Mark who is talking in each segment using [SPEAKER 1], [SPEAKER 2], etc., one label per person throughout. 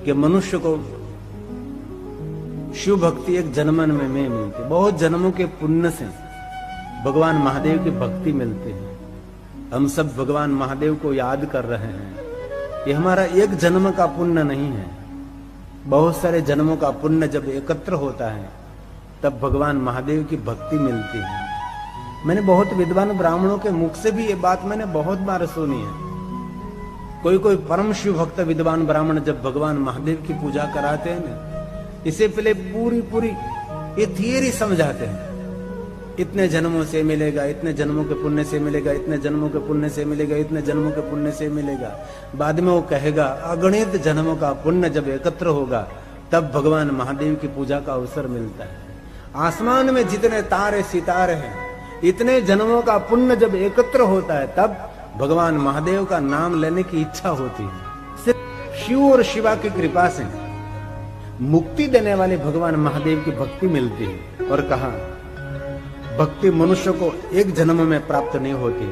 [SPEAKER 1] कि मनुष्य को शिव भक्ति एक जन्मन में मिलती, बहुत जन्मों के पुण्य से भगवान महादेव की भक्ति मिलती है। हम सब भगवान महादेव को याद कर रहे हैं। ये हमारा एक जन्म का पुण्य नहीं है, बहुत सारे जन्मों का पुण्य जब एकत्र होता है तब भगवान महादेव की भक्ति मिलती है। मैंने बहुत विद्वान ब्राह्मणों के मुख से भी ये बात मैंने बहुत बार सुनी है। कोई कोई परम शिव भक्त विद्वान ब्राह्मण जब भगवान महादेव की पूजा कराते हैं ना, इससे पहले पूरी ये थियरी समझाते हैं, इतने जन्मों से मिलेगा, इतने जन्मों के पुण्य से मिलेगा, इतने जन्मों के पुण्य से मिलेगा, इतने जन्मों के पुण्य से मिलेगा। बाद में वो कहेगा अगणित जन्मों का पुण्य जब एकत्र होगा तब भगवान महादेव की पूजा का अवसर मिलता है। आसमान में जितने तारे सितारे हैं, इतने जन्मों का पुण्य जब एकत्र होता है तब भगवान महादेव का नाम लेने की इच्छा होती है। सिर्फ शिव और शिवा की कृपा से मुक्ति देने वाले भगवान महादेव की भक्ति मिलती है। और कहा भक्ति मनुष्य को एक जन्म में प्राप्त नहीं होती,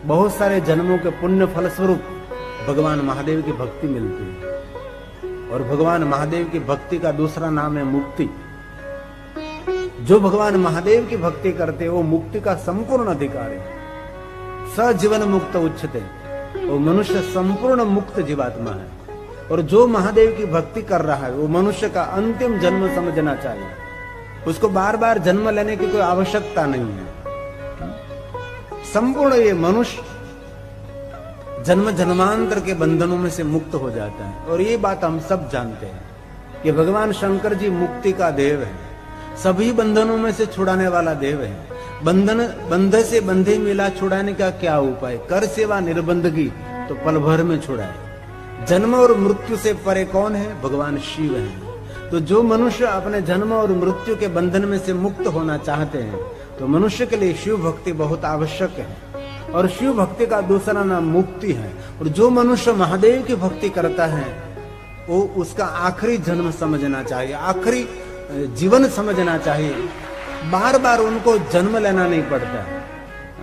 [SPEAKER 1] बहुत सारे जन्मों के पुण्य फलस्वरूप भगवान महादेव की भक्ति मिलती है। और भगवान महादेव की भक्ति का दूसरा नाम है मुक्ति। जो भगवान महादेव की भक्ति करते हैं वो मुक्ति का संपूर्ण अधिकारी है। सजीवन मुक्त उच्चते, वो मनुष्य संपूर्ण मुक्त जीवात्मा है। और जो महादेव की भक्ति कर रहा है वो मनुष्य का अंतिम जन्म समझना चाहिए, उसको बार बार जन्म लेने की कोई आवश्यकता नहीं है। संपूर्ण ये मनुष्य जन्म जन्मांतर के बंधनों में से मुक्त हो जाता है। और ये बात हम सब जानते हैं कि भगवान शंकर जी मुक्ति का देव है, सभी बंधनों में से छुड़ाने वाला देव है। बंध से बंधे मिला छुड़ाने का क्या उपाय, कर सेवा निर्बंधगी तो पल भर में छुड़ाए। जन्म और मृत्यु से परे कौन है, भगवान शिव है। तो जो मनुष्य अपने जन्म और मृत्यु के बंधन में से मुक्त होना चाहते हैं तो मनुष्य के लिए शिव भक्ति बहुत आवश्यक है। और शिव भक्ति का दूसरा नाम मुक्ति है। और जो मनुष्य महादेव की भक्ति करता है वो उसका आखिरी जन्म समझना चाहिए, आखिरी जीवन समझना चाहिए। बार बार उनको जन्म लेना नहीं पड़ता है,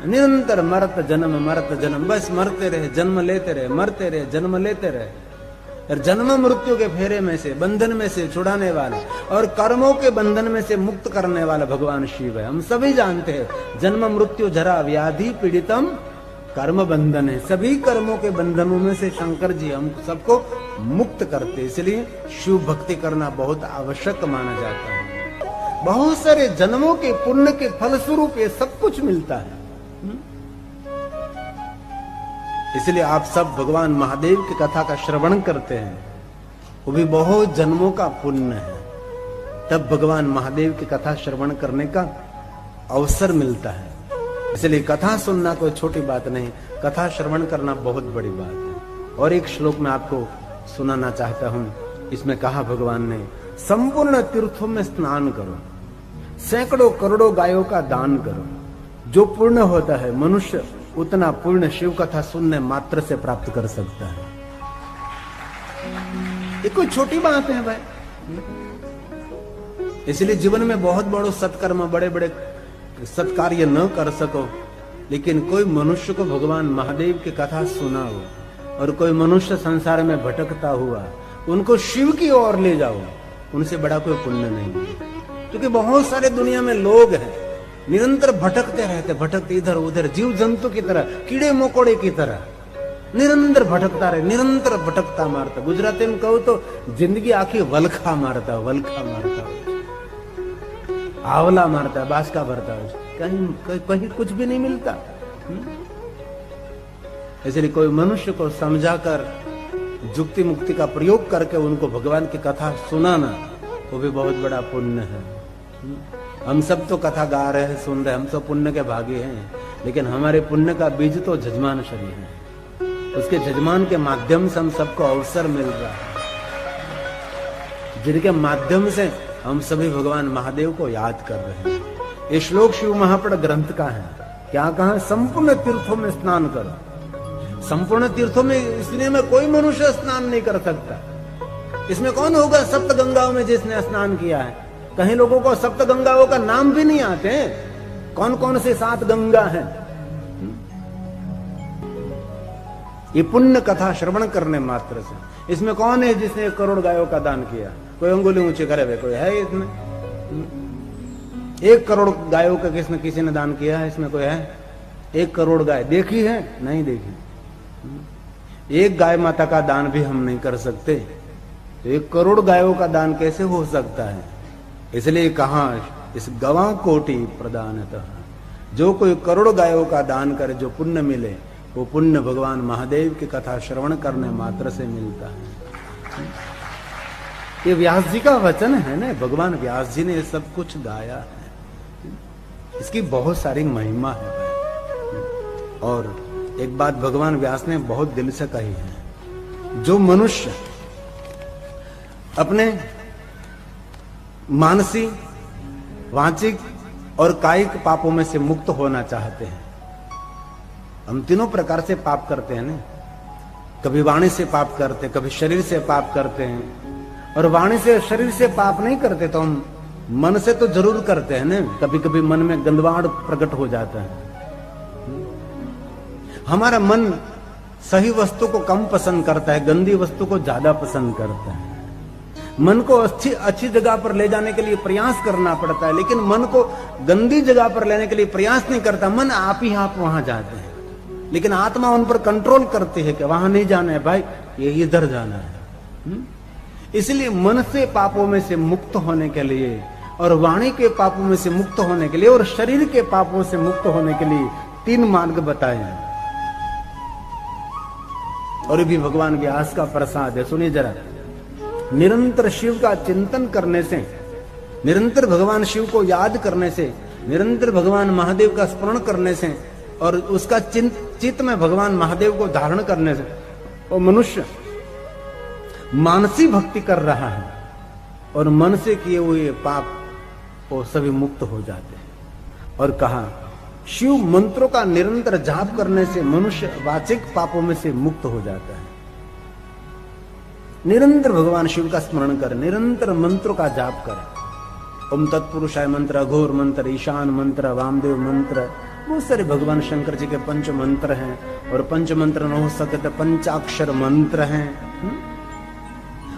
[SPEAKER 1] निरंतर मरत जन्म, बस मरते रहे, जन्म लेते रहे, मरते रहे, जन्म लेते रहे। और जन्म मृत्यु के फेरे में से, बंधन में से छुड़ाने वाला और कर्मों के बंधन में से मुक्त करने वाला भगवान शिव है। हम सभी जानते हैं जन्म मृत्यु जरा व्याधि पीड़ितम कर्म बंधन है। सभी कर्मों के बंधनों में से शंकर जी हम सबको मुक्त करते, इसलिए शिव भक्ति करना बहुत आवश्यक माना जाता है। बहुत सारे जन्मों के पुण्य के फलस्वरूप ये सब कुछ मिलता है। इसलिए आप सब भगवान महादेव की कथा का श्रवण करते हैं, वो भी बहुत जन्मों का पुण्य है। तब भगवान महादेव की कथा श्रवण करने का अवसर मिलता है। इसलिए कथा सुनना कोई छोटी बात नहीं, कथा श्रवण करना बहुत बड़ी बात है। और एक श्लोक में आपको सुनाना चाहता हूं। इसमें कहा भगवान ने, संपूर्ण तीर्थों में स्नान करो, सैकड़ों करोड़ों गायों का दान करो। जो पुण्य होता है मनुष्य उतना पुण्य शिव कथा सुनने मात्र से प्राप्त कर सकता है। ये कोई छोटी बात है भाई। इसलिए जीवन में बहुत बड़ो सत्कर्म, बड़े बड़े सत्कार्य न कर सको, लेकिन कोई मनुष्य को भगवान महादेव की कथा सुनाओ और कोई मनुष्य संसार में भटकता हुआ उनको शिव की ओर ले जाओ, उनसे बड़ा कोई पुण्य नहीं है। क्योंकि बहुत सारे दुनिया में लोग हैं निरंतर भटकते इधर उधर, जीव जंतु की तरह, कीड़े मकोड़े की तरह निरंतर भटकता रहे, निरंतर भटकता मारता। गुजराती में कहूं तो जिंदगी आखिर वलखा मारता, आवला मारता है, बासका भरता है, कहीं कुछ भी नहीं मिलता। इसलिए कोई मनुष्य को समझाकर जुक्ति मुक्ति का प्रयोग करके उनको भगवान की कथा सुनाना वो भी बहुत बड़ा पुण्य है। हम सब तो कथा गा रहे हैं, सुन रहे हैं, हम तो पुण्य के भागी हैं, लेकिन हमारे पुण्य का बीज तो जजमान शरीर है। उसके जजमान के माध्यम से हम सबको अवसर मिल रहा है, जिनके माध्यम से हम सभी भगवान महादेव को याद कर रहे हैं। ये श्लोक शिव महापड़ ग्रंथ का है। क्या कहा, संपूर्ण तीर्थों में स्नान करो। संपूर्ण तीर्थों में इसलिए में कोई मनुष्य स्नान नहीं कर सकता। इसमें कौन होगा सप्त गंगाओं में जिसने स्नान किया है? कहीं लोगों को सप्त गंगाओं का नाम भी नहीं आते हैं। कौन कौन से 7 गंगा हैं? ये पुण्य कथा श्रवण करने मात्र से। इसमें कौन है जिसने 1 करोड़ गायों का दान किया? कोई अंगुली ऊंचे करे हुए कोई है इसमें? 1 करोड़ गायों का किसी ने दान किया है? इसमें कोई है? 1 करोड़ गाय देखी है? नहीं देखी। 1 गाय माता का दान भी हम नहीं कर सकते, तो 1 करोड़ गायों का दान कैसे हो सकता है? इसलिए कहा इस गवां कोटि प्रदानतः, जो कोई करोड़ गायों का दान करे जो पुण्य मिले, वो पुण्य भगवान महादेव की कथा श्रवण करने मात्र से मिलता है। ये व्यास जी का वचन है ना, भगवान व्यास जी ने ये सब कुछ गाया है, इसकी बहुत सारी महिमा है। और एक बात भगवान व्यास ने बहुत दिल से कही है, जो मनुष्य अपने मानसिक, वाचिक और कायिक पापों में से मुक्त होना चाहते हैं। हम तीनों प्रकार से पाप करते हैं ना, कभी वाणी से पाप करते, कभी शरीर से पाप करते हैं। और वाणी से शरीर से पाप नहीं करते तो हम मन से तो जरूर करते हैं ना। कभी कभी मन में गंदवाड़ प्रकट हो जाता है। हमारा मन सही वस्तु को कम पसंद करता है, गंदी वस्तु को ज्यादा पसंद करता है। मन को अच्छी जगह पर ले जाने के लिए प्रयास करना पड़ता है, लेकिन मन को गंदी जगह पर लेने के लिए प्रयास नहीं करता। मन आप ही आप वहां जाते हैं, लेकिन आत्मा उन पर कंट्रोल करती है कि वहां नहीं जाना है भाई, ये इधर जाना है। इसलिए मन से पापों में से मुक्त होने के लिए, और वाणी के पापों में से मुक्त होने के लिए, और शरीर के पापों से मुक्त होने के लिए 3 मार्ग बताए हैं। और भी भगवान व्यास का प्रसाद है, सुनिए जरा। निरंतर शिव का चिंतन करने से, निरंतर भगवान शिव को याद करने से, निरंतर भगवान महादेव का स्मरण करने से, और उसका चित्त में भगवान महादेव को धारण करने से, वो मनुष्य मानसी भक्ति कर रहा है, और मन से किए हुए पाप वो सभी मुक्त हो जाते हैं। और कहा शिव मंत्रों का निरंतर जाप करने से मनुष्य वाचिक पापों में से मुक्त हो जाता है। निरंतर भगवान शिव का स्मरण कर, निरंतर मंत्रों का जाप कर। ओम तत्पुरुषाय मंत्र, अघोर मंत्र, ईशान मंत्र, वामदेव मंत्र, बहुत सारे भगवान शंकर जी के 5 मंत्र हैं। और 5 मंत्र न हो सके तो 5 मंत्र हैं।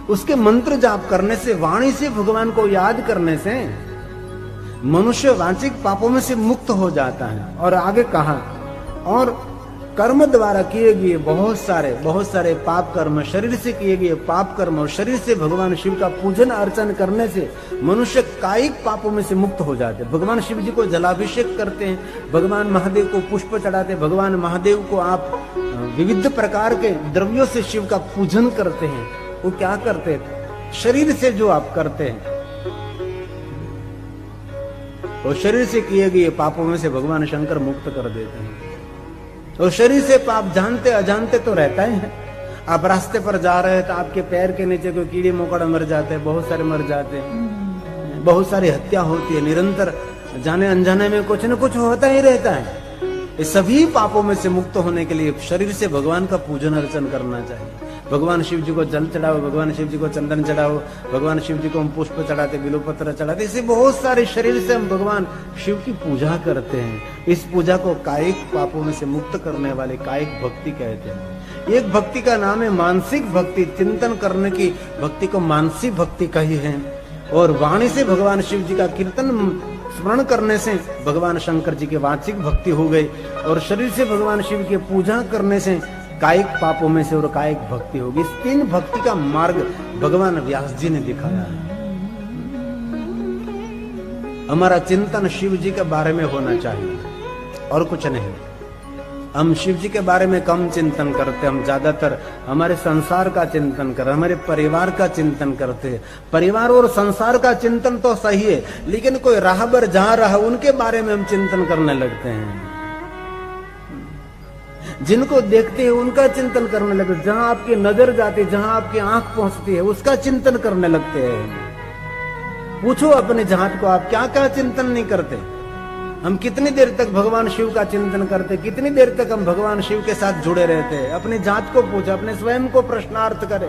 [SPEAKER 1] उसके मंत्र जाप करने से, वाणी से भगवान को याद करने से मनुष्य वाचिक पापों में से मुक्त हो जाता है। और आगे कहा, और कर्म द्वारा किए गए बहुत सारे पाप कर्म, शरीर से किए गए पाप कर्म, और शरीर से भगवान शिव का पूजन अर्चन करने से मनुष्य कायिक पापों में से मुक्त हो जाते हैं। भगवान शिव जी को जलाभिषेक करते हैं, भगवान महादेव को पुष्प चढ़ाते हैं, भगवान महादेव को आप विविध प्रकार के द्रव्यों से शिव का पूजन करते हैं। वो क्या करते हैं? शरीर से जो आप करते हैं, वो शरीर से किए गए पापों में से भगवान शंकर मुक्त कर देते हैं। तो शरीर से पाप जानते अजानते तो रहता ही है। आप रास्ते पर जा रहे हैं तो आपके पैर के नीचे कोई कीड़े मकोड़े मर जाते हैं, बहुत सारे मर जाते हैं, बहुत सारी हत्या होती है। निरंतर जाने अनजाने में कुछ न कुछ होता ही रहता है। इस सभी पापों में से मुक्त होने के लिए शरीर से भगवान का पूजन अर्चन करना चाहिए। भगवान शिव जी को जल चढ़ाओ, भगवान शिव जी को चंदन चढ़ाओ, भगवान शिव जी को हम पुष्प चढ़ाते, बिल्वपत्र चढ़ाते। इसे बहुत सारे शरीर से हम भगवान शिव की पूजा करते हैं। इस पूजा को कायिक पापों में से मुक्त करने वाले कायिक भक्ति कहते हैं। एक भक्ति का नाम है मानसिक भक्ति, चिंतन करने की भक्ति को मानसिक भक्ति कही है। और वाणी से भगवान शिव जी का कीर्तन स्मरण करने से भगवान शंकर जी की वाचिक भक्ति हो गई, और शरीर से भगवान शिव की पूजा करने से कायिक पापों में से और कायिक भक्ति होगी। इस 3 भक्ति का मार्ग भगवान व्यास जी ने दिखाया है। हमारा चिंतन शिव जी के बारे में होना चाहिए और कुछ नहीं। हम शिव जी के बारे में कम चिंतन करते, हम ज्यादातर हमारे संसार का चिंतन करते, हमारे परिवार का चिंतन करते हैं। परिवार और संसार का चिंतन तो सही है, लेकिन कोई राहबर जा रहा है उनके बारे में हम चिंतन करने लगते हैं। जिनको देखते हैं उनका चिंतन करने लगते, जहां आपकी नजर जाती है, जहां आपकी आंख पहुंचती है, उसका चिंतन करने लगते हैं। पूछो अपने जात को, आप क्या क्या चिंतन नहीं करते? हम कितनी देर तक भगवान शिव का चिंतन करते, कितनी देर तक हम भगवान शिव के साथ जुड़े रहते हैं? अपनी जात को पूछो, अपने स्वयं को प्रश्नार्थ करें।